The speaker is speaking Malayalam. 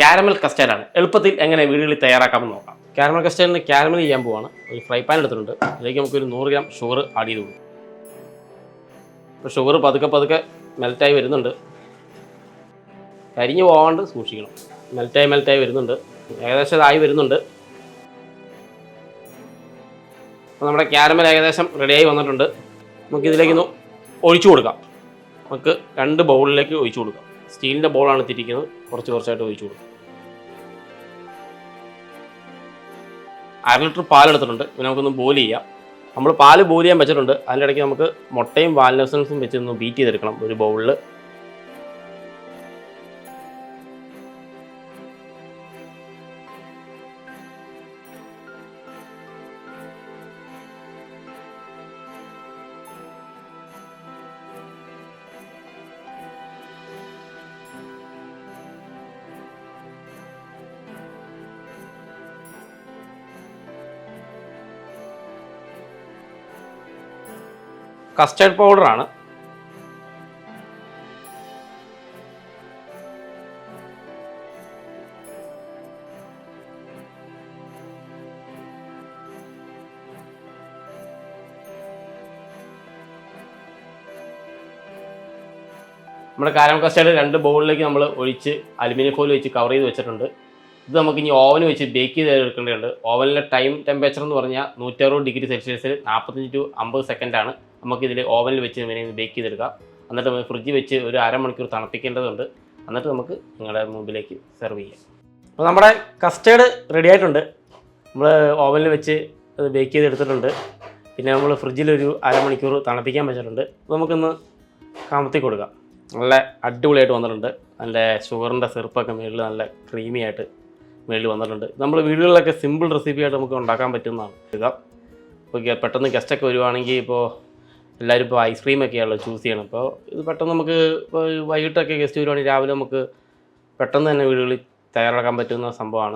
കാരമൽ കസ്റ്റേർഡാണ്. എളുപ്പത്തിൽ എങ്ങനെ വീടുകളിൽ തയ്യാറാക്കാമെന്ന് നോക്കാം. കാരമൽ കസ്റ്റേർഡിന് കാരമൽ ചെയ്യാൻ പോവാണ്. ഒരു ഫ്രൈ പാൻ എടുത്തിട്ടുണ്ട്. അതിലേക്ക് നമുക്കൊരു 100 ഗ്രാം ഷുഗർ ആഡ് ചെയ്ത് കൊടുക്കും. ഇപ്പോൾ ഷുഗർ പതുക്കെ മെൽറ്റായി വരുന്നുണ്ട്. കരിഞ്ഞു പോകാണ്ട് സൂക്ഷിക്കണം. മെൽറ്റായി വരുന്നുണ്ട്. ഏകദേശം ഇതായി വരുന്നുണ്ട്. അപ്പോൾ നമ്മുടെ കാരമൽ ഏകദേശം റെഡിയായി വന്നിട്ടുണ്ട്. നമുക്കിതിലേക്കൊന്ന് ഒഴിച്ചു കൊടുക്കാം. നമുക്ക് 2 ബൗളിലേക്ക് ഒഴിച്ചു കൊടുക്കാം. സ്റ്റീലിൻ്റെ ബൗളാണ് തിരിക്കുന്നത്. കുറച്ചായിട്ട് ഒഴിച്ചു കൊടുക്കാം. 1/2 ലിറ്റർ പാലെടുത്തിട്ടുണ്ട്. പിന്നെ നമുക്കൊന്ന് ബോയിൽ ചെയ്യാം. നമ്മൾ പാല് ബോയിൽ ചെയ്യാൻ വെച്ചിട്ടുണ്ട്. അതിൻ്റെ ഇടയ്ക്ക് നമുക്ക് മുട്ടയും വാൽനട്ട്സും വെച്ചൊന്ന് ബീറ്റ് ചെയ്തെടുക്കണം ഒരു ബൗളിൽ. കസ്റ്റേർഡ് പൗഡറാണ്. നമ്മുടെ കാരമൽ കസ്റ്റേർഡ് 2 ബൗളിലേക്ക് നമ്മൾ ഒഴിച്ച് അലുമിനിയം ഫോയിൽ വെച്ച് കവർ ചെയ്ത് വെച്ചിട്ടുണ്ട്. ഇത് നമുക്ക് ഇനി ഓവൻ വെച്ച് ബേക്ക് ചെയ്ത് എടുക്കേണ്ടതുണ്ട്. ഓവനിലെ ടൈം ടെമ്പറേച്ചർ എന്ന് പറഞ്ഞാൽ 160 ഡിഗ്രി സെൽഷ്യസിൽ 45 to 50 സെക്കൻഡാണ് നമുക്കിതിൽ ഓവനിൽ വെച്ച് ബേക്ക് ചെയ്തെടുക്കാം. എന്നിട്ട് ഫ്രിഡ്ജിൽ വെച്ച് ഒരു അരമണിക്കൂർ തണുപ്പിക്കേണ്ടതുണ്ട്. എന്നിട്ട് നമുക്ക് നിങ്ങളുടെ മുമ്പിലേക്ക് സെർവ് ചെയ്യാം. അപ്പോൾ നമ്മുടെ കസ്റ്റേർഡ് റെഡി ആയിട്ടുണ്ട്. നമ്മൾ ഓവനിൽ വെച്ച് അത് ബേക്ക് ചെയ്തെടുത്തിട്ടുണ്ട്. പിന്നെ നമ്മൾ ഫ്രിഡ്ജിൽ ഒരു അരമണിക്കൂർ തണുപ്പിക്കാൻ വെച്ചിട്ടുണ്ട്. അപ്പോൾ നമുക്കൊന്ന് കമത്തി കൊടുക്കാം. നല്ല അടിപൊളിയായിട്ട് വന്നിട്ടുണ്ട്. നല്ല ഷുഗറിൻ്റെ സിറപ്പൊക്കെ മേളിൽ നല്ല ക്രീമി ആയിട്ട് മേളിൽ വന്നിട്ടുണ്ട്. നമ്മൾ വീടുകളിലൊക്കെ സിമ്പിൾ റെസിപ്പിയായിട്ട് നമുക്ക് ഉണ്ടാക്കാൻ പറ്റുന്നതാണ്. ഇപ്പോൾ പെട്ടെന്ന് ഗസ്റ്റൊക്കെ വരുവാണെങ്കിൽ ഇപ്പോൾ എല്ലാവരും ഇപ്പോൾ ഐസ്ക്രീമൊക്കെയാണല്ലോ ചൂസ് ചെയ്യണം. അപ്പോൾ ഇത് പെട്ടെന്ന് നമുക്ക് ഇപ്പോൾ വൈകിട്ടൊക്കെ ഗസ്റ്റ് വരുവാണെങ്കിൽ രാവിലെ നമുക്ക് പെട്ടെന്ന് തന്നെ വീടുകളിൽ തയ്യാറാക്കാൻ പറ്റുന്ന സംഭവമാണ്.